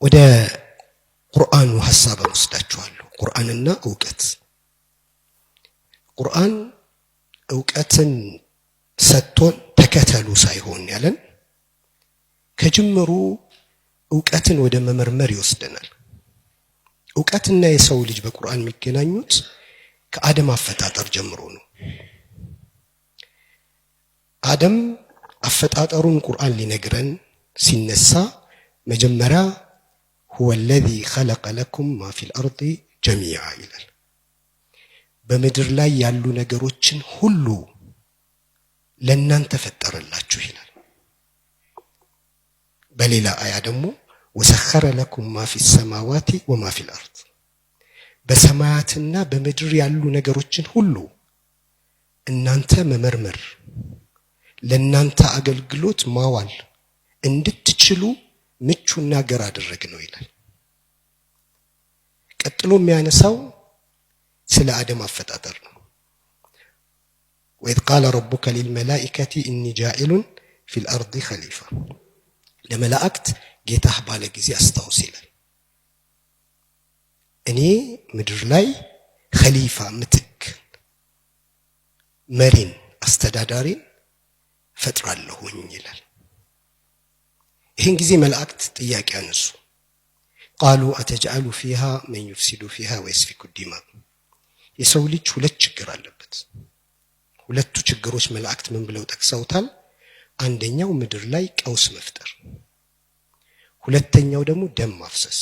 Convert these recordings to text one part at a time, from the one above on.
ወደ ቁርአኑ ሐሳብ ወስዳችኋለሁ። ቁርአንና ዕውቀት። ቁርአን ዕውቀትን ሰጥቶን ተከተሉ ሳይሆን ያለን ከጅምሩ ዕውቀትን ወደ መመርመር ይወስደናል። ዕውቀትና የሰው ልጅ በቁርአን የሚገናኙት ከአደም አፈጣጠር ጀምሮ ነው። አደም አፈጣጠሩን ቁርአን ሊነግረን ሲነሳ መጀመሪያ هو الذي خلق لكم ما في الأرض جميعا ይላል። በምድር ላይ ያሉ ነገሮችን ሁሉ ለእናንተ ፈጠረላችሁ ይላል። በሌላ አያ ደግሞ وسخر لكم ما في السماوات وما في الأرض በሰማያትና በምድር ያሉ ነገሮችን ሁሉ እናንተ መመርመር ለእናንተ አገልግሎት ማዋል እንድትችሉ ምቹና ገር አደረግ ነው ይላል። ቀጥሎ የሚያነሳው ስለ አደም አፈጣጠር ነው። وإذ قال ربك للملائكة إني جاعل في الأرض خليفة ለመላእክት ጌታህ ባለ ጊዜ አስታውስ ይላል። እኔ ምድር ላይ ኸሊፋ ምትክ መሪን አስተዳዳሪን ፈጥራለሁኝ ይላል። ይህን ጊዜ መላእክት ጥያቄ አነሱ። قالوا أتجعل فيها من يفسد فيها ويسفك الدماء የሰው ልጅ ሁለት ችግር አለበት። ሁለቱ ችግሮች መላእክት ምን ብለው ጠቅሰውታል? አንደኛው ምድር ላይ ቀውስ መፍጠር፣ ሁለተኛው ደግሞ ደም ማፍሰስ።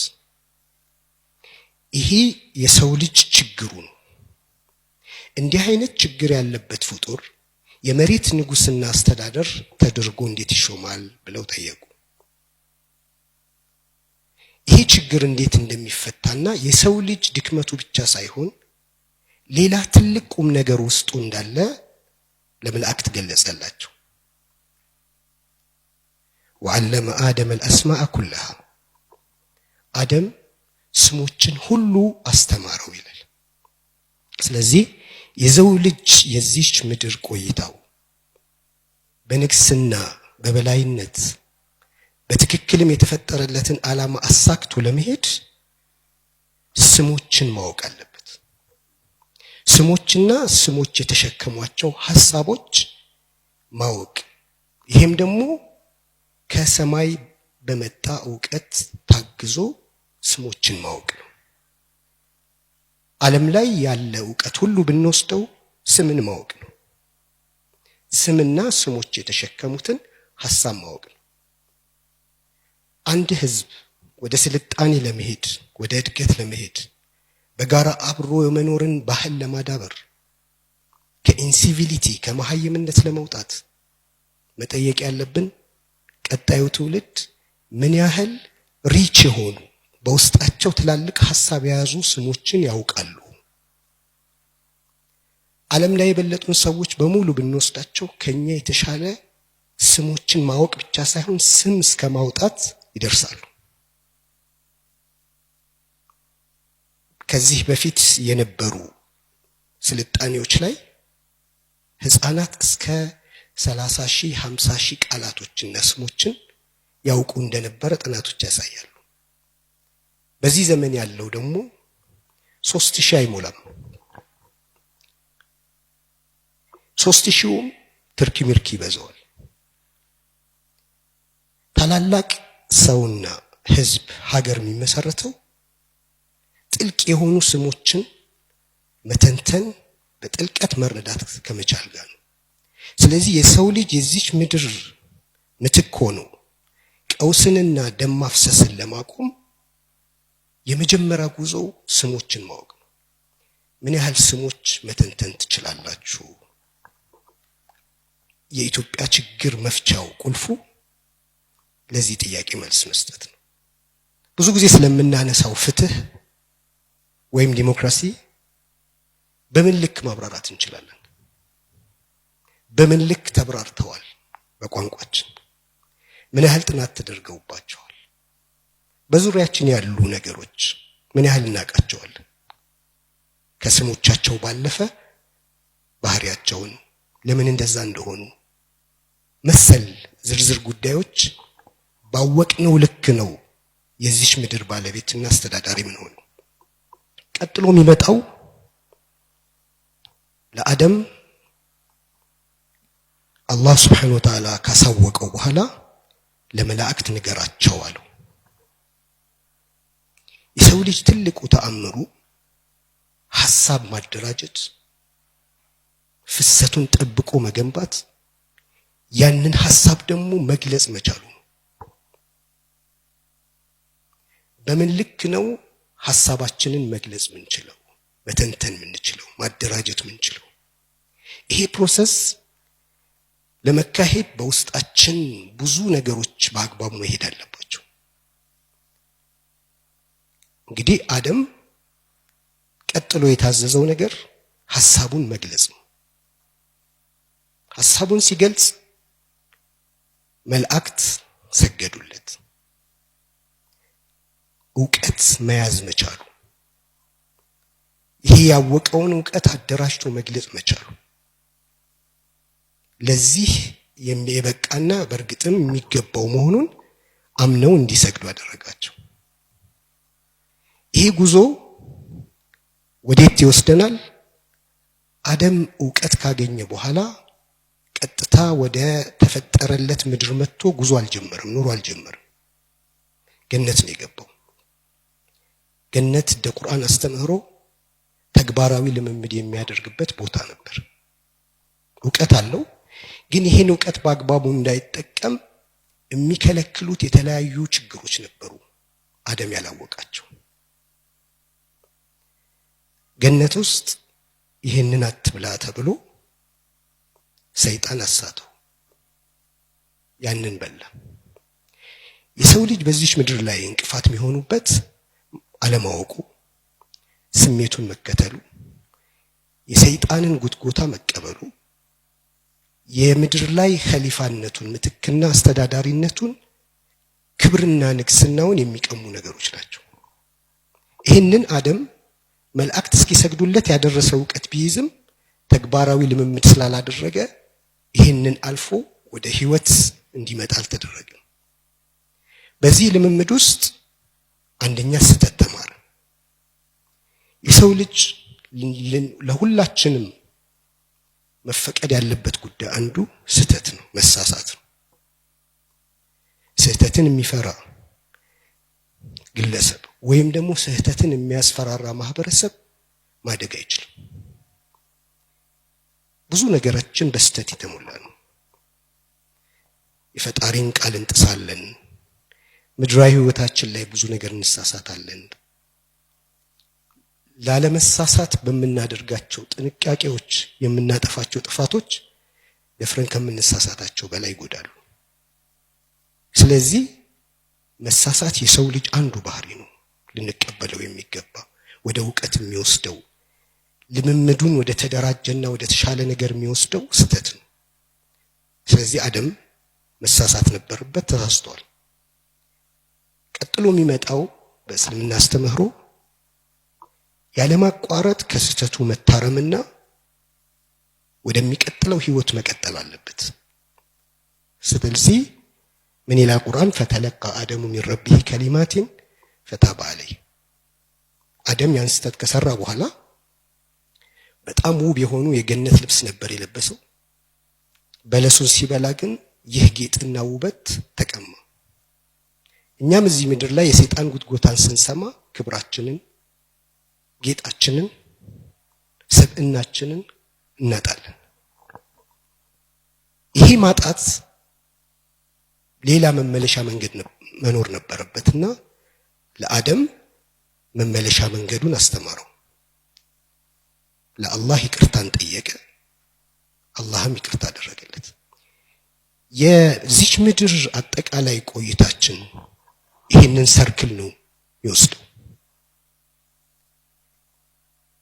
ይሄ የሰው ልጅ ችግሩ ነው። እንዲህ አይነት ችግር ያለበት ፍጡር የመሬት ንጉስና አስተዳደር ተደርጎ እንዴት ይሾማል ብለው ጠየቁ። ይሄ ችግር እንዴት እንደሚፈታና የሰው ልጅ ድክመቱ ብቻ ሳይሆን ሌላ ትልቅ ቁም ነገር ውስጡ እንዳለ ለመላእክት ገለጸላቸው። وعلم آدم الأسماء كلها አደም ስሞችን ሁሉ አስተማረው ይላል። ስለዚህ የሰው ልጅ የዚች ምድር ቆይታው በንግስና በበላይነት በትክክልም የተፈጠረለትን ዓላማ አሳክቶ ለመሄድ ስሞችን ማወቅ አለበት። ስሞችና ስሞች የተሸከሟቸው ሐሳቦች ማወቅ፣ ይሄም ደግሞ ከሰማይ በመጣ ዕውቀት ታግዞ ስሞችን ማወቅ ነው። ዓለም ላይ ያለ ዕውቀት ሁሉ ብንወስደው ስምን ማወቅ ነው። ስምና ስሞች የተሸከሙትን ሐሳብ ማወቅ ነው። አንድ ህዝብ ወደ ስልጣኔ ለመሄድ ወደ እድገት ለመሄድ በጋራ አብሮ የመኖርን ባህል ለማዳበር ከኢንሲቪሊቲ ከመሃይምነት ለመውጣት መጠየቅ ያለብን ቀጣዩ ትውልድ ምን ያህል ሪች የሆኑ በውስጣቸው ትላልቅ ሐሳብ የያዙ ስሞችን ያውቃሉ። ዓለም ላይ የበለጡን ሰዎች በሙሉ ብንወስዳቸው ከኛ የተሻለ ስሞችን ማወቅ ብቻ ሳይሆን ስም እስከ ማውጣት ይደርሳሉ። ከዚህ በፊት የነበሩ ስልጣኔዎች ላይ ህፃናት እስከ 30,000 50,000 ቃላቶችና ስሞችን ያውቁ እንደነበረ ጥናቶች ያሳያሉ። በዚህ ዘመን ያለው ደግሞ 3,000 አይሞላም። 3,000ም ትርኪ ምርኪ ይበዛዋል። ታላላቅ ሰውና ህዝብ ሀገር የሚመሰረተው ጥልቅ የሆኑ ስሞችን መተንተን በጥልቀት መረዳት ከመቻል ጋር ነው። ስለዚህ የሰው ልጅ የዚች ምድር ምትክ ሆኖ ቀውስንና ደም ማፍሰስን ለማቆም የመጀመሪያ ጉዞው ስሞችን ማወቅ ነው። ምን ያህል ስሞች መተንተን ትችላላችሁ? የኢትዮጵያ ችግር መፍቻው ቁልፉ ለዚህ ጥያቄ መልስ መስጠት ነው። ብዙ ጊዜ ስለምናነሳው ፍትህ ወይም ዲሞክራሲ በምን ልክ ማብራራት እንችላለን? በምን ልክ ተብራርተዋል? በቋንቋችን ምን ያህል ጥናት ተደርገውባቸዋል? በዙሪያችን ያሉ ነገሮች ምን ያህል እናውቃቸዋለን? ከስሞቻቸው ባለፈ ባህሪያቸውን ለምን እንደዛ እንደሆኑ መሰል ዝርዝር ጉዳዮች ባወቅነው ልክ ነው የዚች ምድር ባለቤትና አስተዳዳሪ ምን ሆነ? ቀጥሎ የሚመጣው ለአደም አላህ Subhanahu Wa Ta'ala ካሳወቀው በኋላ ለመላእክት ንገራቸው አለው። የሰው ልጅ ትልቁ ተአምሩ ሐሳብ ማደራጀት፣ ፍሰቱን ጠብቆ መገንባት፣ ያንን ሐሳብ ደግሞ መግለጽ መቻሉ ነው። በምን ልክ ነው ሐሳባችንን መግለጽ ምንችለው፣ መተንተን ምንችለው፣ ማደራጀት ምንችለው? ይሄ ፕሮሰስ ለመካሄድ በውስጣችን ብዙ ነገሮች በአግባቡ መሄድ አለባቸው። እንግዲህ አደም ቀጥሎ የታዘዘው ነገር ሐሳቡን መግለጽ ነው። ሐሳቡን ሲገልጽ መላእክት ሰገዱለት። ዕውቀት መያዝ መቻሉ፣ ይሄ ያወቀውን ዕውቀት አደራጅቶ መግለጽ መቻሉ ለዚህ የበቃና በርግጥም የሚገባው መሆኑን አምነው እንዲሰግዱ አደረጋቸው። ይሄ ጉዞ ወዴት ይወስደናል? አደም ዕውቀት ካገኘ በኋላ ቀጥታ ወደ ተፈጠረለት ምድር መጥቶ ጉዞ አልጀመረም፣ ኑሮ አልጀመረም። ገነት ነው የገባው። ገነት እንደ ቁርአን አስተምህሮ ተግባራዊ ልምምድ የሚያደርግበት ቦታ ነበር። ዕውቀት አለው፣ ግን ይሄን ዕውቀት በአግባቡ እንዳይጠቀም የሚከለክሉት የተለያዩ ችግሮች ነበሩ፣ አደም ያላወቃቸው። ገነት ውስጥ ይሄንን አትብላ ተብሎ ሰይጣን አሳተው፣ ያንን በላ። የሰው ልጅ በዚህ ምድር ላይ እንቅፋት የሚሆኑበት አለማወቁ፣ ስሜቱን መከተሉ፣ የሰይጣንን ጉትጎታ መቀበሉ፣ የምድር ላይ ኸሊፋነቱን ምትክና አስተዳዳሪነቱን ክብርና ንግስናውን የሚቀሙ ነገሮች ናቸው። ይህንን አደም መላእክት እስኪሰግዱለት ያደረሰው ዕውቀት ቢይዝም ተግባራዊ ልምምድ ስላላደረገ ይህንን አልፎ ወደ ህይወት እንዲመጣ አልተደረገም። በዚህ ልምምድ ውስጥ አንደኛ ስህተት ተማረ። የሰው ልጅ ለሁላችንም መፈቀድ ያለበት ጉዳይ አንዱ ስህተት ነው፣ መሳሳት ነው። ስህተትን የሚፈራ ግለሰብ ወይም ደግሞ ስህተትን የሚያስፈራራ ማህበረሰብ ማደግ አይችልም። ብዙ ነገራችን በስህተት የተሞላ ነው። የፈጣሪን ቃል እንጥሳለን፣ ምድራዊ ህይወታችን ላይ ብዙ ነገር እንሳሳታለን። ላለመሳሳት በምናደርጋቸው ጥንቃቄዎች የምናጠፋቸው ጥፋቶች ደፍረን ከምንሳሳታቸው በላይ ይጎዳሉ። ስለዚህ መሳሳት የሰው ልጅ አንዱ ባህሪ ነው፣ ልንቀበለው የሚገባ ወደ ዕውቀት የሚወስደው ልምምዱን ወደ ተደራጀና ወደ ተሻለ ነገር የሚወስደው ስህተት ነው። ስለዚህ አደም መሳሳት ነበረበት፣ ተሳስቷል። ቀጥሎ የሚመጣው በእስልምና አስተምህሮ ያለማቋረጥ ከስህተቱ መታረምና ወደሚቀጥለው ህይወት መቀጠል አለበት። ስለዚህ ምን ይላል ቁርአን? ፈተለቃ አደሙ ሚን ረቢሂ ከሊማቲን ፈታበ ዐለይህ። አደም ያን ስህተት ከሰራ በኋላ በጣም ውብ የሆኑ የገነት ልብስ ነበር የለበሰው። በለሱን ሲበላ ግን ይህ ጌጥና ውበት ተቀማ። እኛም እዚህ ምድር ላይ የሰይጣን ጉትጎታን ስንሰማ ክብራችንን፣ ጌጣችንን፣ ሰብእናችንን እናጣለን። ይሄ ማጣት ሌላ መመለሻ መንገድ መኖር ነበረበትና ለአደም መመለሻ መንገዱን አስተማረው። ለአላህ ይቅርታን ጠየቀ፣ አላህም ይቅርታ አደረገለት። የዚች ምድር አጠቃላይ ቆይታችን ይህንን ሰርክል ነው ይወስደው።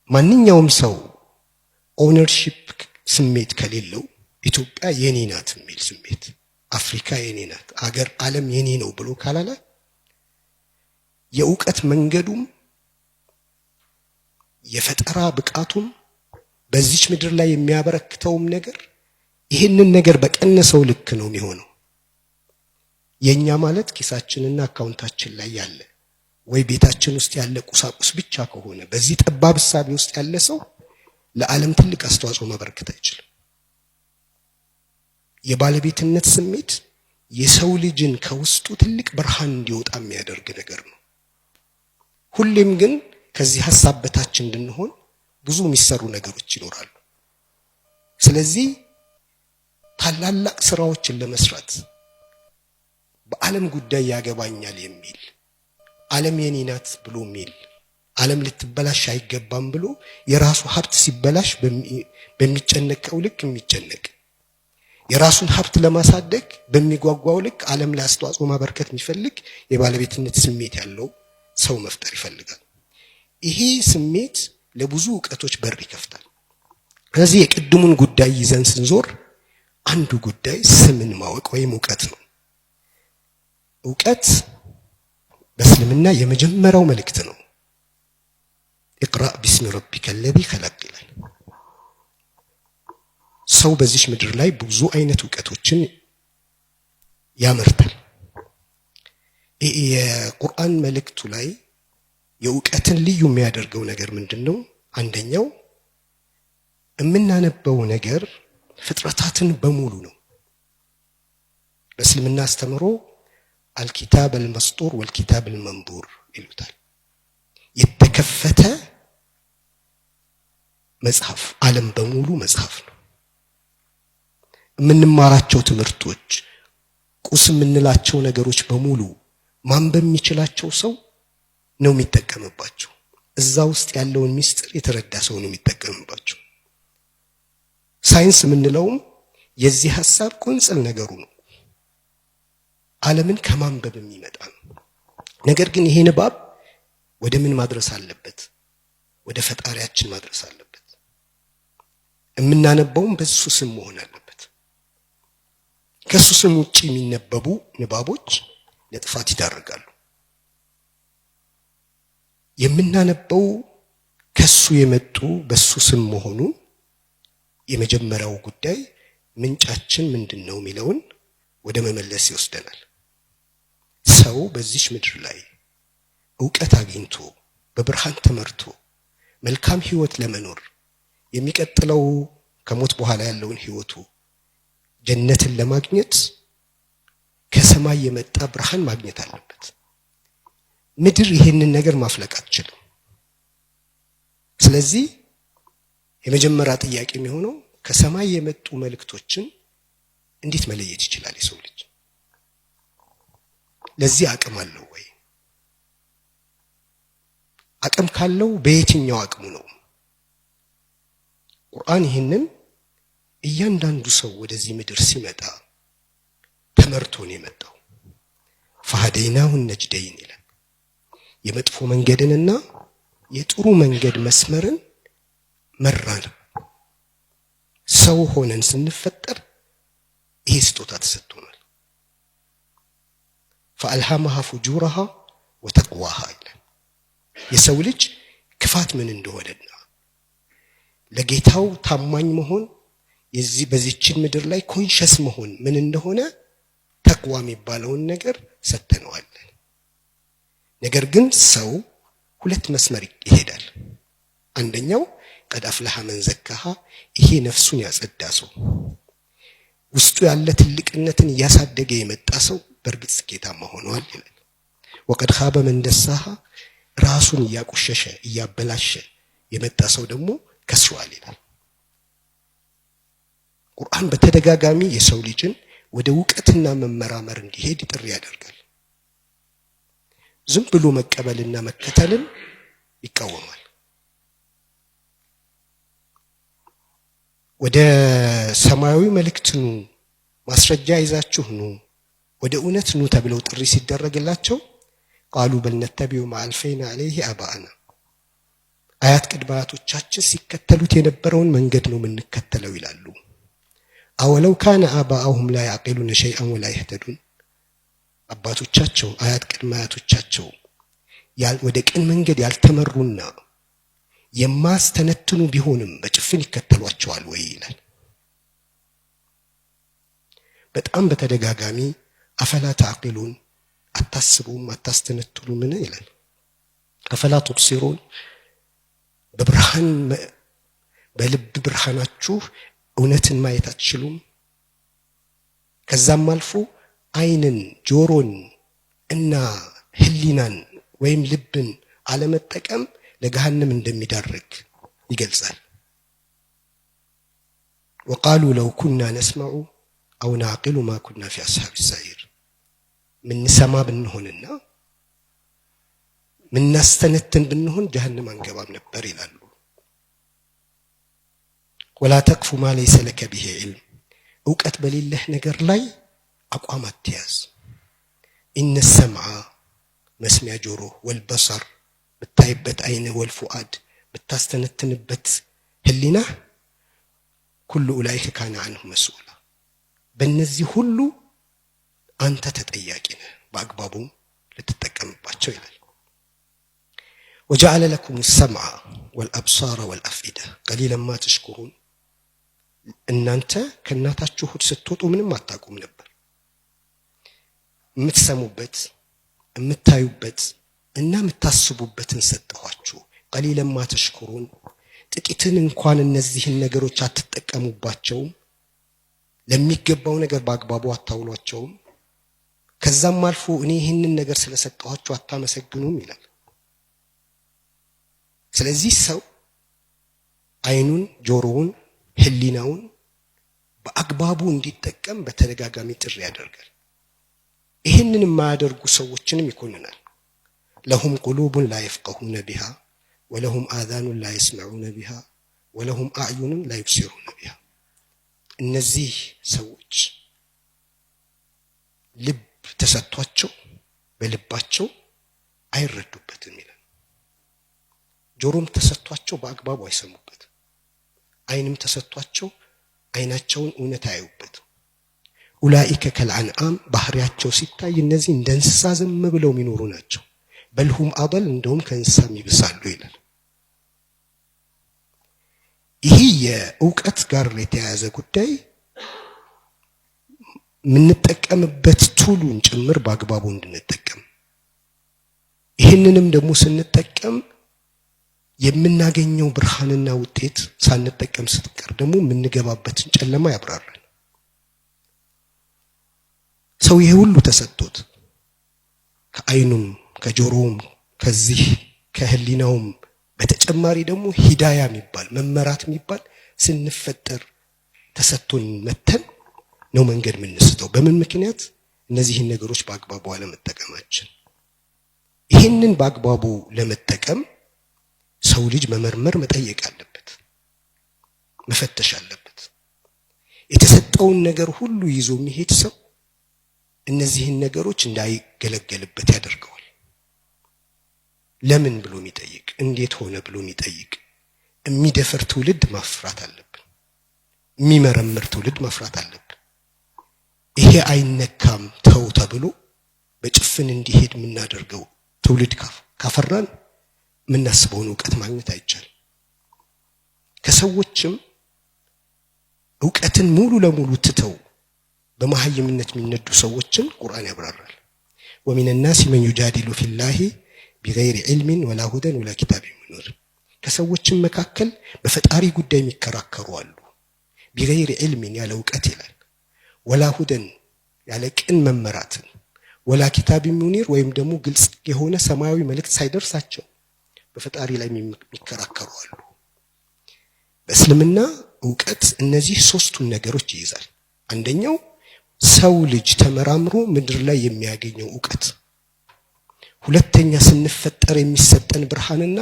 ማንኛውም ሰው ኦነርሺፕ ስሜት ከሌለው ኢትዮጵያ የኔ ናት የሚል ስሜት፣ አፍሪካ የኔ ናት፣ አገር ዓለም የኔ ነው ብሎ ካላለ የዕውቀት መንገዱም የፈጠራ ብቃቱም በዚች ምድር ላይ የሚያበረክተውም ነገር ይህንን ነገር በቀነሰው ልክ ነው የሚሆነው። የኛ ማለት ኪሳችንና አካውንታችን ላይ ያለ ወይ ቤታችን ውስጥ ያለ ቁሳቁስ ብቻ ከሆነ በዚህ ጠባብ ሐሳብ ውስጥ ያለ ሰው ለዓለም ትልቅ አስተዋጽኦ ማበርከት አይችልም። የባለቤትነት ስሜት የሰው ልጅን ከውስጡ ትልቅ ብርሃን እንዲወጣ የሚያደርግ ነገር ነው። ሁሌም ግን ከዚህ ሐሳብ በታች እንድንሆን ብዙ የሚሰሩ ነገሮች ይኖራሉ። ስለዚህ ታላላቅ ስራዎችን ለመስራት በዓለም ጉዳይ ያገባኛል የሚል ዓለም የኔ ናት ብሎ የሚል ዓለም ልትበላሽ አይገባም ብሎ የራሱ ሀብት ሲበላሽ በሚጨነቀው ልክ የሚጨነቅ የራሱን ሀብት ለማሳደግ በሚጓጓው ልክ ዓለም ላይ አስተዋጽኦ ማበርከት የሚፈልግ የባለቤትነት ስሜት ያለው ሰው መፍጠር ይፈልጋል። ይሄ ስሜት ለብዙ ዕውቀቶች በር ይከፍታል። ስለዚህ የቅድሙን ጉዳይ ይዘን ስንዞር አንዱ ጉዳይ ስምን ማወቅ ወይም ዕውቀት ነው። ዕውቀት በእስልምና የመጀመሪያው መልእክት ነው። اقرأ باسم ربك الذي خلق ይላል። ሰው በዚህ ምድር ላይ ብዙ አይነት ዕውቀቶችን ያመርታል። የቁርአን መልእክቱ ላይ የዕውቀትን ልዩ የሚያደርገው ነገር ምንድነው? አንደኛው የምናነበው ነገር ፍጥረታትን በሙሉ ነው። በእስልምና አስተምሮ አልኪታብ አልመስጡር ወልኪታብ አልመንዱር ይሉታል። የተከፈተ መጽሐፍ፣ ዓለም በሙሉ መጽሐፍ ነው። የምንማራቸው ትምህርቶች፣ ቁስ የምንላቸው ነገሮች በሙሉ ማንበብ የሚችላቸው ሰው ነው የሚጠቀምባቸው። እዛ ውስጥ ያለውን ምስጢር የተረዳ ሰው ነው የሚጠቀምባቸው። ሳይንስ የምንለውም የዚህ ሐሳብ ቁንጽል ነገሩ ነው። ዓለምን ከማንበብ የሚመጣ ነው። ነገር ግን ይሄ ንባብ ወደ ምን ማድረስ አለበት? ወደ ፈጣሪያችን ማድረስ አለበት። የምናነበውም በሱ ስም መሆን አለበት። ከሱ ስም ውጪ የሚነበቡ ንባቦች ለጥፋት ይዳርጋሉ። የምናነበው ከሱ የመጡ በሱ ስም መሆኑ የመጀመሪያው ጉዳይ ምንጫችን ምንድነው የሚለውን ወደ መመለስ ይወስደናል። ሰው በዚህ ምድር ላይ ዕውቀት አግኝቶ በብርሃን ተመርቶ መልካም ህይወት ለመኖር የሚቀጥለው ከሞት በኋላ ያለውን ህይወቱ ጀነትን ለማግኘት ከሰማይ የመጣ ብርሃን ማግኘት አለበት። ምድር ይሄንን ነገር ማፍለቅ አትችልም። ስለዚህ የመጀመሪያ ጥያቄ የሚሆነው ከሰማይ የመጡ መልእክቶችን እንዴት መለየት ይችላል የሰው ልጅ? ለዚህ አቅም አለው ወይ? አቅም ካለው በየትኛው አቅሙ ነው? ቁርአን ይሄንን እያንዳንዱ ሰው ወደዚህ ምድር ሲመጣ ተመርቶ ነው የመጣው። ፈሃደይናሁ ነጅደይን ይላል። የመጥፎ መንገድንና የጥሩ መንገድ መስመርን መራን። ሰው ሆነን ስንፈጠር ይሄ ስጦታ ተሰጥቶናል። ፈአልሃመሃ ፉጁረሃ ወተቅዋሃ ይላል። የሰው ልጅ ክፋት ምን እንደሆነና ለጌታው ታማኝ መሆን በዚህችን ምድር ላይ ኮንሸስ መሆን ምን እንደሆነ ተቅዋ የሚባለውን ነገር ሰጥተነዋል። ነገር ግን ሰው ሁለት መስመር ይሄዳል። አንደኛው ቀድ አፍለሐ መን ዘካሃ፣ ይሄ ነፍሱን ያጸዳ ሰው፣ ውስጡ ያለ ትልቅነትን እያሳደገ የመጣ ሰው በእርግጥ ስኬታማ ሆኗል ይላል። ወቀድ ኻበ መን ደሳሃ፣ ራሱን እያቆሸሸ እያበላሸ የመጣ ሰው ደግሞ ከስሯል ይላል። ቁርአን በተደጋጋሚ የሰው ልጅን ወደ ዕውቀትና መመራመር እንዲሄድ ጥሪ ያደርጋል። ዝም ብሎ መቀበልና መከተልን ይቃወማል። ወደ ሰማያዊ መልእክት ኑ፣ ማስረጃ ይዛችሁ ኑ፣ ወደ እውነት ኑ ተብለው ጥሪ ሲደረግላቸው ቃሉ በል ነተቢዑ ማ አልፈይና ዐለይሂ አባአና፣ አያት ቅድመ አያቶቻችን ሲከተሉት የነበረውን መንገድ ነው የምንከተለው ይላሉ። አወለው ካነ አባአሁም ላ ያዕቂሉነ ሸይአን ወላ የህተዱን፣ አባቶቻቸው አያት ቅድመ አያቶቻቸው ወደ ቅን መንገድ ያልተመሩና የማስተነትኑ ቢሆንም በጭፍን ይከተሏቸዋል ወይ ይላል። በጣም በተደጋጋሚ አፈላ ተዕቂሉን አታስቡም አታስተነትኑምን ይላል። አፈላ ትብሲሩን በብርሃን በልብ ብርሃናችሁ እውነትን ማየት አትችሉም? ከዛም አልፎ አይንን ጆሮን እና ህሊናን ወይም ልብን አለመጠቀም ለገሃነም እንደሚዳርግ ይገልጻል። وقالوا لو كنا نسمع أو نعقل ما كنا في أصحاب السعير من سما بنهوننا من نستنتن بنهون جهنم አንገባም ነበር ይላሉ። ولا تقف ما ليس لك به علم እውቀት በሌለህ ነገር ላይ አቋም አትያዝ። إن السمع መስሚያ ጆሮ والبصر ብታይበት አይነ والفؤاد ብታስተነትንበት ህሊና كل أولئك كان عنه مسؤولا በእነዚህ ሁሉ አንተ ተጠያቂ ነህ በአግባቡ ልትጠቀምባቸው ይላል። وجعل لكم السمع والأبصار والأفئدة قليلا ما تشكرون እናንተ ከናታችሁ ሆድ ስትወጡ ምንም አታውቁም ነበር። የምትሰሙበት የምታዩበት እና የምታስቡበትን ሰጠኋችሁ። قليلا ما تشكرون ጥቂትን እንኳን እነዚህን ነገሮች አትጠቀሙባቸውም። ለሚገባው ነገር በአግባቡ አታውሏቸውም። ከዛም አልፎ እኔ ይህንን ነገር ስለሰጠኋችሁ አታመሰግኑም ይላል። ስለዚህ ሰው አይኑን ጆሮውን ህሊናውን በአግባቡ እንዲጠቀም በተደጋጋሚ ጥሪ ያደርጋል። ይህንን የማያደርጉ ሰዎችንም ይኮንናል። لهم قلوب لا يفقهون بها ولهم آذان لا يسمعون بها ولهم أعين لا يبصرون بها እነዚህ ሰዎች ልብ ተሰጥቷቸው በልባቸው አይረዱበትም ይላል። ጆሮም ተሰጥቷቸው በአግባቡ አይሰሙበትም። አይንም ተሰጥቷቸው አይናቸውን እውነት አያዩበትም። ኡላኢከ ከልአንዓም ባህሪያቸው ሲታይ እነዚህ እንደ እንስሳ ዝም ብለው የሚኖሩ ናቸው። በልሁም አበል እንደውም ከእንስሳም ይብሳሉ ይላል። ይህ የእውቀት ጋር የተያያዘ ጉዳይ የምንጠቀምበት ቱሉን ጭምር በአግባቡ እንድንጠቀም ይህንንም ደግሞ ስንጠቀም የምናገኘው ብርሃንና ውጤት ሳንጠቀም ስትቀር ደግሞ የምንገባበትን ጨለማ ያብራራል። ሰው ይሄ ሁሉ ተሰጥቶት ከአይኑም ከጆሮውም ከዚህ ከህሊናውም በተጨማሪ ደግሞ ሂዳያ የሚባል መመራት የሚባል ስንፈጠር ተሰጥቶን መተን ነው መንገድ የምንስተው። በምን ምክንያት? እነዚህን ነገሮች በአግባቡ አለመጠቀማችን። ይህንን በአግባቡ ለመጠቀም ሰው ልጅ መመርመር መጠየቅ አለበት፣ መፈተሽ አለበት። የተሰጠውን ነገር ሁሉ ይዞ የሚሄድ ሰው እነዚህን ነገሮች እንዳይገለገልበት ያደርገዋል። ለምን ብሎ የሚጠይቅ፣ እንዴት ሆነ ብሎ የሚጠይቅ የሚደፈር ትውልድ ማፍራት አለብን። የሚመረምር ትውልድ ማፍራት አለብን። ይሄ አይነካም ተው ተብሎ በጭፍን እንዲሄድ የምናደርገው ትውልድ ካፈራን የምናስበውን እውቀት ማግኘት አይቻልም። ከሰዎችም እውቀትን ሙሉ ለሙሉ ትተው በመሐይምነት የሚነዱ ሰዎችን ቁርአን ያብራራል። ومن الناس من يجادل في الله بغير علم ولا هدى ولا كتاب منير ከሰዎችም መካከል በፈጣሪ ጉዳይ የሚከራከሩ አሉ። بغير علم ያለ እውቀት ይላል፣ ولا هدى ያለ ቅን መመራትን፣ ولا كتاب منير ወይም ደግሞ ግልጽ የሆነ ሰማያዊ መልእክት ሳይደርሳቸው በፈጣሪ ላይ የሚከራከሩ አሉ። በእስልምና እውቀት እነዚህ ሶስቱን ነገሮች ይይዛል። አንደኛው ሰው ልጅ ተመራምሮ ምድር ላይ የሚያገኘው እውቀት፣ ሁለተኛ ስንፈጠር የሚሰጠን ብርሃንና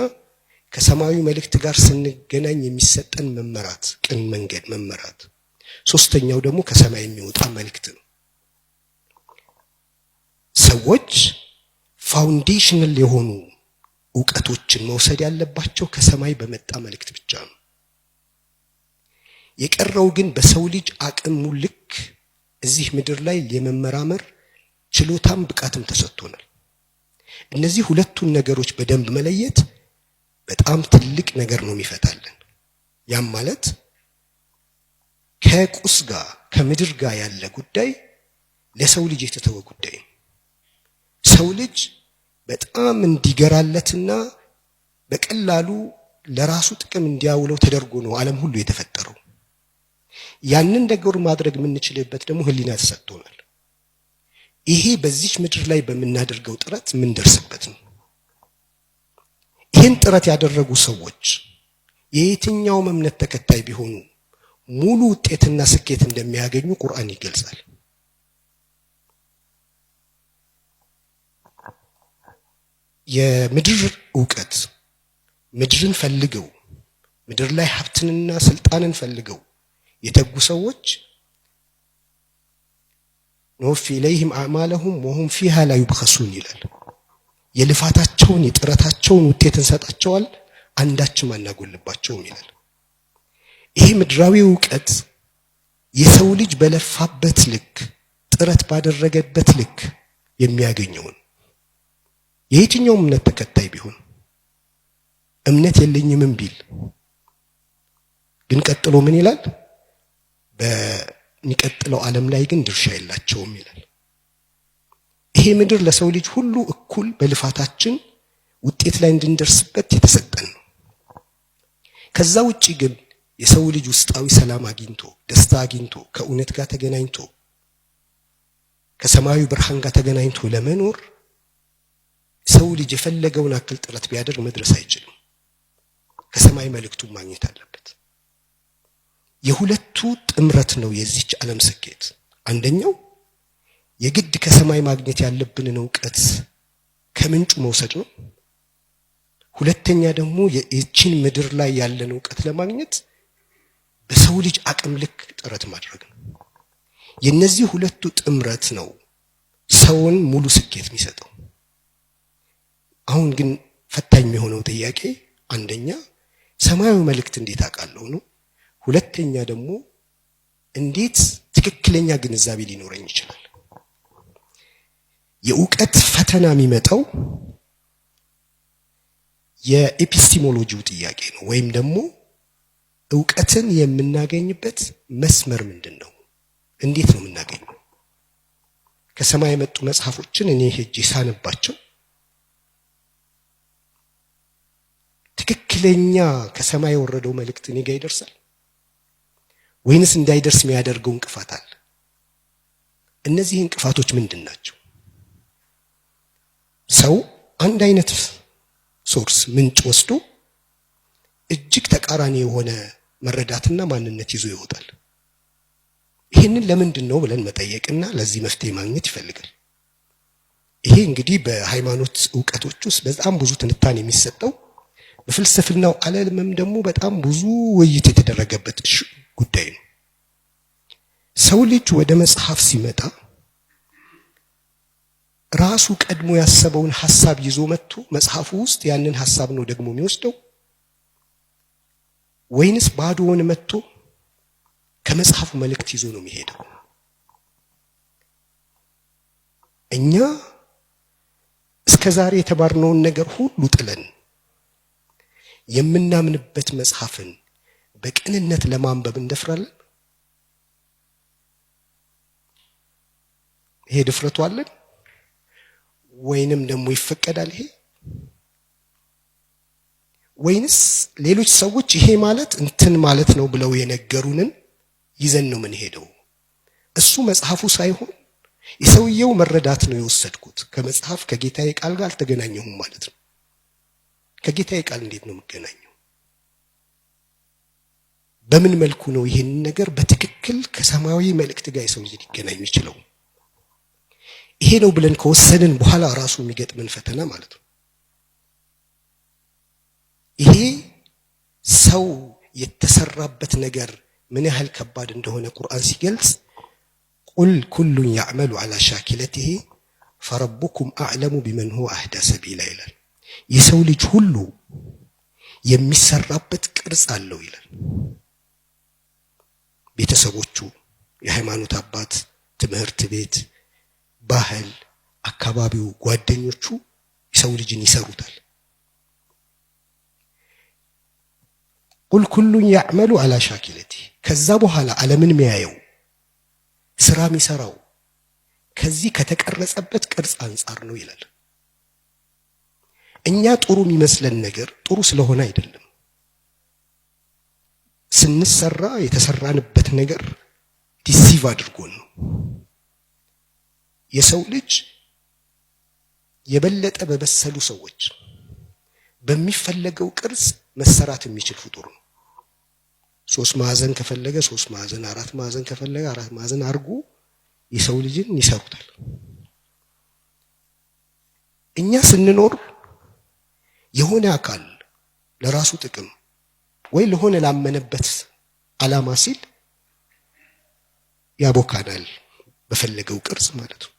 ከሰማያዊ መልእክት ጋር ስንገናኝ የሚሰጠን መመራት፣ ቅን መንገድ መመራት፣ ሶስተኛው ደግሞ ከሰማይ የሚወጣ መልእክት ነው። ሰዎች ፋውንዴሽናል የሆኑ እውቀቶችን መውሰድ ያለባቸው ከሰማይ በመጣ መልእክት ብቻ ነው። የቀረው ግን በሰው ልጅ አቅም ልክ እዚህ ምድር ላይ የመመራመር ችሎታም ብቃትም ተሰጥቶናል። እነዚህ ሁለቱን ነገሮች በደንብ መለየት በጣም ትልቅ ነገር ነው የሚፈታልን። ያም ማለት ከቁስ ጋር ከምድር ጋር ያለ ጉዳይ ለሰው ልጅ የተተወ ጉዳይ ነው። ሰው ልጅ በጣም እንዲገራለትና በቀላሉ ለራሱ ጥቅም እንዲያውለው ተደርጎ ነው ዓለም ሁሉ የተፈጠረው። ያንን ነገር ማድረግ የምንችልበት ደግሞ ህሊና ተሰጥቶናል። ይሄ በዚህ ምድር ላይ በመናደርገው ጥረት ምን ደርስበት ነው። ይህን ጥረት ያደረጉ ሰዎች የየትኛው እምነት ተከታይ ቢሆኑ ሙሉ ውጤትና ስኬት እንደሚያገኙ ቁርአን ይገልጻል። የምድር ዕውቀት ምድርን ፈልገው ምድር ላይ ሀብትንና ስልጣንን ፈልገው የተጉ ሰዎች نوفي إليهم أعمالهم وهم فيها لا يبخسون ይላል። የልፋታቸውን የጥረታቸውን ውጤት እንሰጣቸዋል አንዳችም አናጎልባቸውም ይላል። ይሄ ምድራዊ ዕውቀት የሰው ልጅ በለፋበት ልክ ጥረት ባደረገበት ልክ የሚያገኘው የየትኛው እምነት ተከታይ ቢሆን እምነት የለኝም ቢል ግን ቀጥሎ ምን ይላል? በሚቀጥለው ዓለም ላይ ግን ድርሻ የላቸውም ይላል። ይሄ ምድር ለሰው ልጅ ሁሉ እኩል በልፋታችን ውጤት ላይ እንድንደርስበት የተሰጠን ነው። ከዛ ውጪ ግን የሰው ልጅ ውስጣዊ ሰላም አግኝቶ ደስታ አግኝቶ ከእውነት ጋር ተገናኝቶ ከሰማያዊ ብርሃን ጋር ተገናኝቶ ለመኖር ሰው ልጅ የፈለገውን አክል ጥረት ቢያደርግ መድረስ አይችልም። ከሰማይ መልእክቱ ማግኘት አለበት። የሁለቱ ጥምረት ነው የዚች ዓለም ስኬት። አንደኛው የግድ ከሰማይ ማግኘት ያለብንን ዕውቀት ከምንጩ መውሰድ ነው። ሁለተኛ ደግሞ የእቺን ምድር ላይ ያለን ዕውቀት ለማግኘት በሰው ልጅ አቅም ልክ ጥረት ማድረግ ነው። የነዚህ ሁለቱ ጥምረት ነው ሰውን ሙሉ ስኬት የሚሰጠው። አሁን ግን ፈታኝ የሚሆነው ጥያቄ አንደኛ ሰማያዊ መልእክት እንዴት አውቃለሁ ነው። ሁለተኛ ደግሞ እንዴት ትክክለኛ ግንዛቤ ሊኖረኝ ይችላል? የዕውቀት ፈተና የሚመጣው የኤፒስቲሞሎጂው ጥያቄ ነው። ወይም ደግሞ ዕውቀትን የምናገኝበት መስመር ምንድነው? እንዴት ነው የምናገኘው? ከሰማይ የመጡ መጽሐፎችን እኔ ሄጄ ሳነባቸው ትክክለኛ ከሰማይ የወረደው መልእክት እኔ ጋር ይደርሳል ወይንስ እንዳይደርስ የሚያደርገው እንቅፋት አለ? እነዚህ እንቅፋቶች ምንድን ናቸው? ሰው አንድ አይነት ሶርስ ምንጭ ወስዶ እጅግ ተቃራኒ የሆነ መረዳትና ማንነት ይዞ ይወጣል። ይሄንን ለምንድን ነው ብለን መጠየቅና ለዚህ መፍትሄ ማግኘት ይፈልጋል። ይሄ እንግዲህ በሃይማኖት ዕውቀቶች ውስጥ በጣም ብዙ ትንታኔ የሚሰጠው፣ በፍልስፍናው ዓለምም ደግሞ በጣም ብዙ ውይይት የተደረገበት ጉዳይ ነው። ሰው ልጅ ወደ መጽሐፍ ሲመጣ ራሱ ቀድሞ ያሰበውን ሐሳብ ይዞ መጥቶ መጽሐፉ ውስጥ ያንን ሐሳብ ነው ደግሞ የሚወስደው ወይንስ ባዶውን መጥቶ ከመጽሐፉ መልእክት ይዞ ነው የሚሄደው? እኛ እስከዛሬ የተባርነውን ነገር ሁሉ ጥለን የምናምንበት መጽሐፍን በቅንነት ለማንበብ እንደፍራለን? ይሄ ድፍረቱ አለን ወይንም ደግሞ ይፈቀዳል? ይሄ ወይንስ ሌሎች ሰዎች ይሄ ማለት እንትን ማለት ነው ብለው የነገሩንን ይዘን ነው ምን ሄደው? እሱ መጽሐፉ ሳይሆን የሰውየው መረዳት ነው የወሰድኩት። ከመጽሐፍ ከጌታዬ ቃል ጋር አልተገናኘሁም ማለት ነው። ከጌታዬ ቃል እንዴት ነው የምገናኘው? በምን መልኩ ነው ይሄን ነገር በትክክል ከሰማያዊ መልእክት ጋር የሰው ልጅ ሊገናኝ ይችላል? ይሄ ነው ብለን ከወሰንን በኋላ ራሱ የሚገጥመን ፈተና ማለት ነው። ይሄ ሰው የተሰራበት ነገር ምን ያህል ከባድ እንደሆነ ቁርአን ሲገልጽ ቁል ኩሉን ያዕመሉ ዐላ ሻኪለቲሂ ፈረቡኩም አዕለሙ ቢመን ሁወ አህዳ ሰቢላ ይላል። የሰው ልጅ ሁሉ የሚሰራበት ቅርጽ አለው ይላል። ቤተሰቦቹ፣ የሃይማኖት አባት፣ ትምህርት ቤት፣ ባህል፣ አካባቢው፣ ጓደኞቹ የሰው ልጅን ይሰሩታል። ቁል ኩሉን ያዕመሉ ዐላ ሻኪለቲሂ ከዛ በኋላ ዓለምን የሚያየው ስራ የሚሰራው ከዚህ ከተቀረጸበት ቅርጽ አንጻር ነው ይላል። እኛ ጥሩ የሚመስለን ነገር ጥሩ ስለሆነ አይደለም። ስንሰራ የተሰራንበት ነገር ዲሲቭ አድርጎን ነው። የሰው ልጅ የበለጠ በበሰሉ ሰዎች በሚፈለገው ቅርጽ መሰራት የሚችል ፍጡር ነው። 3 ማዕዘን ከፈለገ 3 ማዕዘን፣ 4 ማዕዘን ከፈለገ 4 ማዕዘን አድርጎ የሰው ልጅን ይሰሩታል። እኛ ስንኖር የሆነ አካል ለራሱ ጥቅም ወይ ለሆነ ላመነበት ዓላማ ሲል ያቦካናል በፈለገው ቅርጽ ማለት ነው።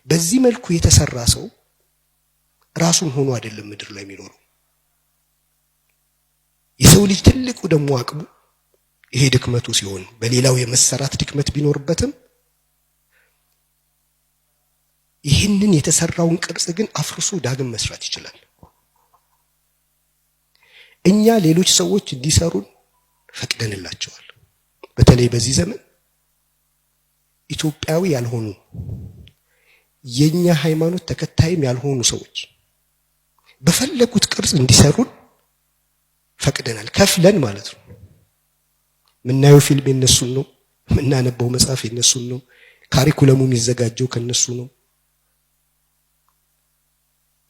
በዚህ መልኩ የተሰራ ሰው ራሱን ሆኖ አይደለም ምድር ላይ የሚኖረው። የሰው ልጅ ትልቁ ደግሞ አቅሙ ይሄ ድክመቱ ሲሆን በሌላው የመሰራት ድክመት ቢኖርበትም ይህንን የተሰራውን ቅርጽ ግን አፍርሶ ዳግም መስራት ይችላል። እኛ ሌሎች ሰዎች እንዲሰሩን ፈቅደንላቸዋል። በተለይ በዚህ ዘመን ኢትዮጵያዊ ያልሆኑ የኛ ሃይማኖት ተከታይም ያልሆኑ ሰዎች በፈለጉት ቅርጽ እንዲሰሩን ፈቅደናል፣ ከፍለን ማለት ነው። ምናየው ፊልም የነሱን ነው፣ ምናነበው መጽሐፍ የነሱን ነው፣ ካሪኩለሙ የሚዘጋጀው ከነሱ ነው።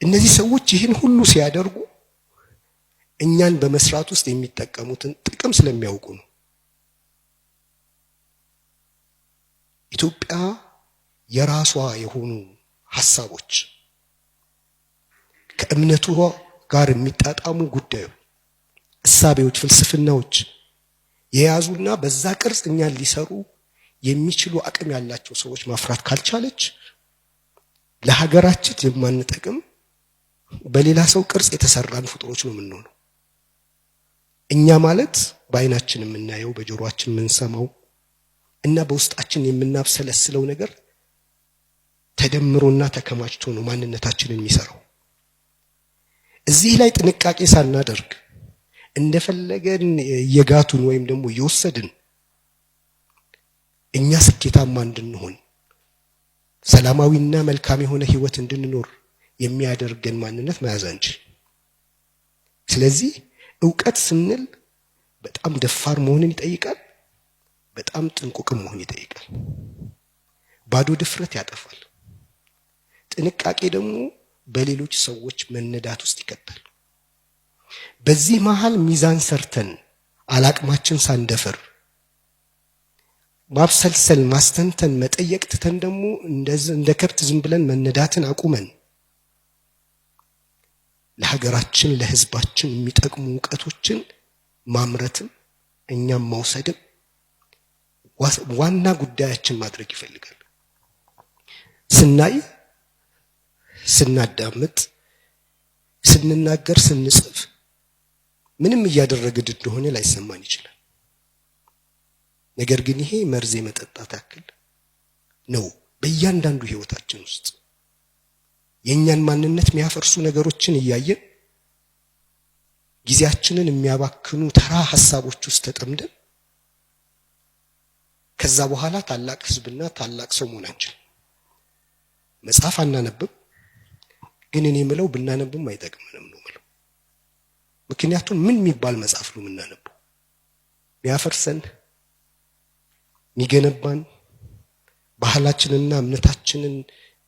እነዚህ ሰዎች ይህን ሁሉ ሲያደርጉ እኛን በመስራት ውስጥ የሚጠቀሙትን ጥቅም ስለሚያውቁ ነው። ኢትዮጵያ የራሷ የሆኑ ሐሳቦች ከእምነቱ ጋር የሚጣጣሙ ጉዳዮች፣ እሳቤዎች፣ ፍልስፍናዎች የያዙና በዛ ቅርጽ እኛን ሊሰሩ የሚችሉ አቅም ያላቸው ሰዎች ማፍራት ካልቻለች ለሀገራችን የማንጠቅም በሌላ ሰው ቅርጽ የተሰራን ፍጡሮች ነው የምንሆነው። እኛ ማለት በአይናችን የምናየው በጆሮአችን የምንሰማው እና በውስጣችን የምናብሰለስለው ነገር ተደምሮና ተከማችቶ ነው ማንነታችንን የሚሰራው። እዚህ ላይ ጥንቃቄ ሳናደርግ እንደፈለገን የጋቱን ወይም ደግሞ እየወሰድን እኛ ስኬታማ እንድንሆን ሰላማዊና መልካም የሆነ ህይወት እንድንኖር የሚያደርገን ማንነት መያዝ አንችል። ስለዚህ ዕውቀት ስንል በጣም ደፋር መሆንን ይጠይቃል፣ በጣም ጥንቁቅም መሆን ይጠይቃል። ባዶ ድፍረት ያጠፋል። ጥንቃቄ ደግሞ በሌሎች ሰዎች መነዳት ውስጥ ይከታል። በዚህ መሃል ሚዛን ሰርተን አላቅማችን ሳንደፈር ማብሰልሰል፣ ማስተንተን፣ መጠየቅ ትተን ደግሞ እንደ ከብት ዝም ብለን መነዳትን አቁመን ለሀገራችን ለህዝባችን የሚጠቅሙ ዕውቀቶችን ማምረትም እኛም መውሰድም ዋና ጉዳያችን ማድረግ ይፈልጋል። ስናይ፣ ስናዳምጥ፣ ስንናገር፣ ስንጽፍ ምንም እያደረግን እንደሆነ ላይሰማን ይችላል። ነገር ግን ይሄ መርዝ የመጠጣት ያክል ነው በእያንዳንዱ ህይወታችን ውስጥ የኛን ማንነት የሚያፈርሱ ነገሮችን እያየን ጊዜያችንን የሚያባክኑ ተራ ሐሳቦች ውስጥ ተጠምደን ከዛ በኋላ ታላቅ ህዝብና ታላቅ ሰው መሆናችን። መጽሐፍ አናነብም፣ ግን እኔ የምለው ብናነብም አይጠቅመንም ነው የምለው። ምክንያቱም ምን የሚባል መጽሐፍ ነው የምናነበው? የሚያፈርሰን፣ የሚገነባን፣ ባህላችንና እምነታችንን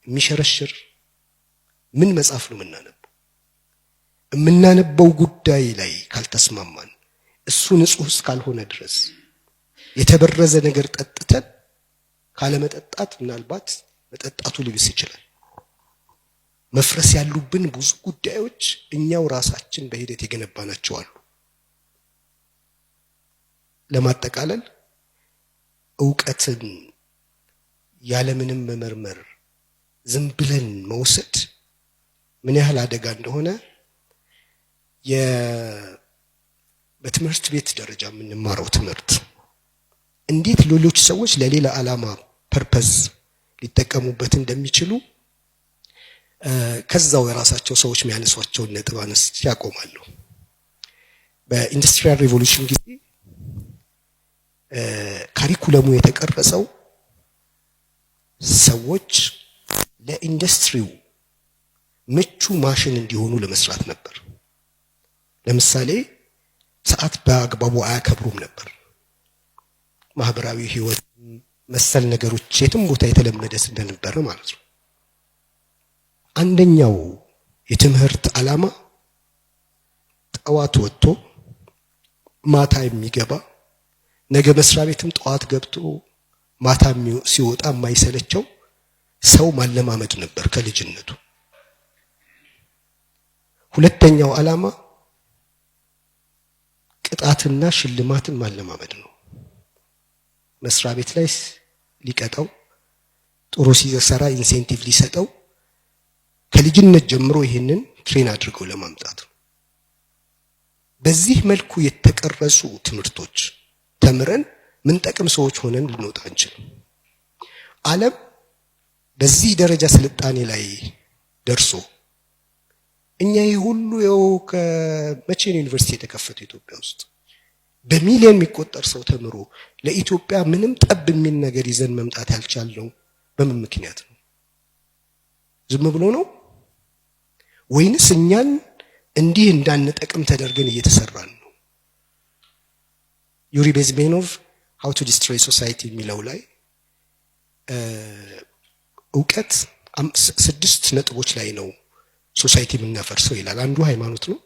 የሚሸረሽር ምን መጽሐፍ ነው የምናነበው? የምናነበው ጉዳይ ላይ ካልተስማማን፣ እሱ ንጹህ እስካልሆነ ድረስ የተበረዘ ነገር ጠጥተን ካለመጠጣት ምናልባት መጠጣቱ ሊብስ ይችላል። መፍረስ ያሉብን ብዙ ጉዳዮች እኛው ራሳችን በሂደት የገነባናቸው አሉ። ለማጠቃለል ዕውቀትን ያለምንም መመርመር ዝም ብለን መውሰድ ምን ያህል አደጋ እንደሆነ በትምህርት ቤት ደረጃ የምንማረው ትምህርት እንዴት ሌሎች ሰዎች ለሌላ ዓላማ ፐርፐዝ ሊጠቀሙበት እንደሚችሉ ከዛው የራሳቸው ሰዎች የሚያነሷቸውን ነጥብ አነስቼ ያቆማለሁ። በኢንዱስትሪያል ሪቮሉሽን ጊዜ ካሪኩለሙ የተቀረጸው ሰዎች ለኢንዱስትሪው ምቹ ማሽን እንዲሆኑ ለመስራት ነበር። ለምሳሌ ሰዓት በአግባቡ አያከብሩም ነበር። ማህበራዊ ህይወት መሰል ነገሮች የትም ቦታ የተለመደ ስለነበረ ማለት ነው። አንደኛው የትምህርት ዓላማ ጠዋት ወጥቶ ማታ የሚገባ ነገ መስሪያ ቤትም ጠዋት ገብቶ ማታ ሲወጣ የማይሰለቸው ሰው ማለማመድ ነበር ከልጅነቱ። ሁለተኛው ዓላማ ቅጣትና ሽልማትን ማለማመድ ነው። መስሪያ ቤት ላይ ሊቀጣው፣ ጥሩ ሲሰራ ኢንሴንቲቭ ሊሰጠው ከልጅነት ጀምሮ ይሄንን ትሬን አድርገው ለማምጣት ነው። በዚህ መልኩ የተቀረጹ ትምህርቶች ተምረን ምን ጠቅም ሰዎች ሆነን ልንወጣ አንችልም። ዓለም በዚህ ደረጃ ስልጣኔ ላይ ደርሶ እኛ ይሄ ሁሉ ከመቼ ነው ዩኒቨርሲቲ የተከፈተው ኢትዮጵያ ውስጥ? በሚሊዮን የሚቆጠር ሰው ተምሮ ለኢትዮጵያ ምንም ጠብ የሚል ነገር ይዘን መምጣት ያልቻልነው በምን ምክንያት ነው? ዝም ብሎ ነው ወይንስ እኛን እንዲህ እንዳንጠቅም ተደርገን እየተሰራን ነው? ዩሪ ቤዝሜኖቭ how to destroy society የሚለው ላይ ዕውቀት 6 ነጥቦች ላይ ነው ሶሳይቲ የምናፈርሰው ይላል። አንዱ ሃይማኖት ነው።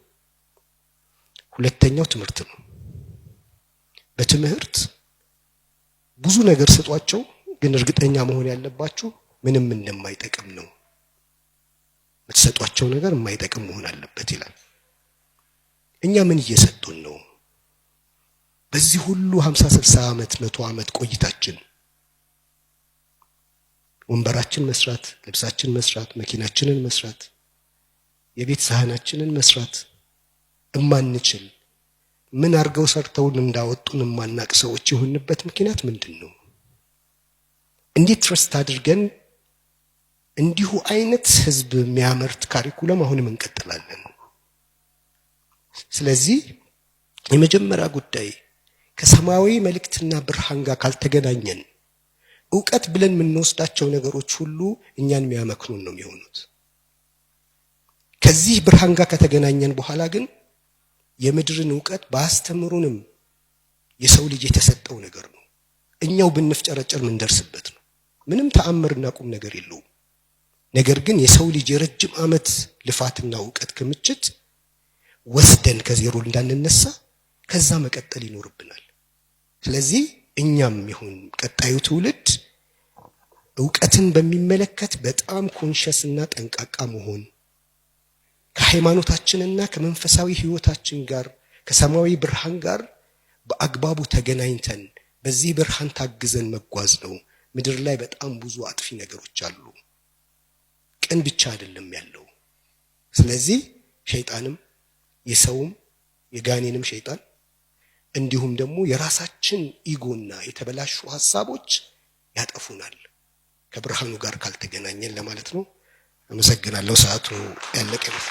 ሁለተኛው ትምህርት ነው። በትምህርት ብዙ ነገር ስጧቸው፣ ግን እርግጠኛ መሆን ያለባችሁ ምንም እንደማይጠቅም ነው። የምትሰጧቸው ነገር የማይጠቅም መሆን አለበት ይላል። እኛ ምን እየሰጡን ነው? በዚህ ሁሉ 50 60 ዓመት 100 ዓመት ቆይታችን ወንበራችን መስራት፣ ልብሳችን መስራት፣ መኪናችንን መስራት፣ የቤት ሳህናችንን መስራት እማንችል ምን አርገው ሰርተውን እንዳወጡን የማናቅ ሰዎች የሆንበት ምክንያት ምንድነው? እንዴት ትረስት አድርገን እንዲሁ አይነት ህዝብ የሚያመርት ካሪኩለም አሁንም እንቀጥላለን? ስለዚህ የመጀመሪያ ጉዳይ ከሰማያዊ መልእክትና ብርሃን ጋር ካልተገናኘን ዕውቀት ብለን የምንወስዳቸው ነገሮች ሁሉ እኛን የሚያመክኑን ነው የሚሆኑት። ከዚህ ብርሃን ጋር ከተገናኘን በኋላ ግን የምድርን ዕውቀት ባስተምሩንም የሰው ልጅ የተሰጠው ነገር ነው። እኛው ብንፍጨረጨር ምን ደርስበት ነው? ምንም ተአምርና ቁም ነገር የለውም። ነገር ግን የሰው ልጅ የረጅም ዓመት ልፋትና ዕውቀት ክምችት ወስደን ከዜሮ እንዳንነሳ ከዛ መቀጠል ይኖርብናል። ስለዚህ እኛም ይሁን ቀጣዩ ትውልድ ዕውቀትን በሚመለከት በጣም ኮንሸስና ጠንቃቃ መሆን፣ ከሃይማኖታችንና ከመንፈሳዊ ህይወታችን ጋር ከሰማያዊ ብርሃን ጋር በአግባቡ ተገናኝተን በዚህ ብርሃን ታግዘን መጓዝ ነው። ምድር ላይ በጣም ብዙ አጥፊ ነገሮች አሉ። ቅን ብቻ አይደለም ያለው። ስለዚህ ሸይጣንም የሰውም የጋኔንም ሸይጣን እንዲሁም ደግሞ የራሳችን ኢጎና የተበላሹ ሐሳቦች ያጠፉናል ከብርሃኑ ጋር ካልተገናኘን ለማለት ነው። አመሰግናለሁ። ሰዓቱ ያለቀ ነው።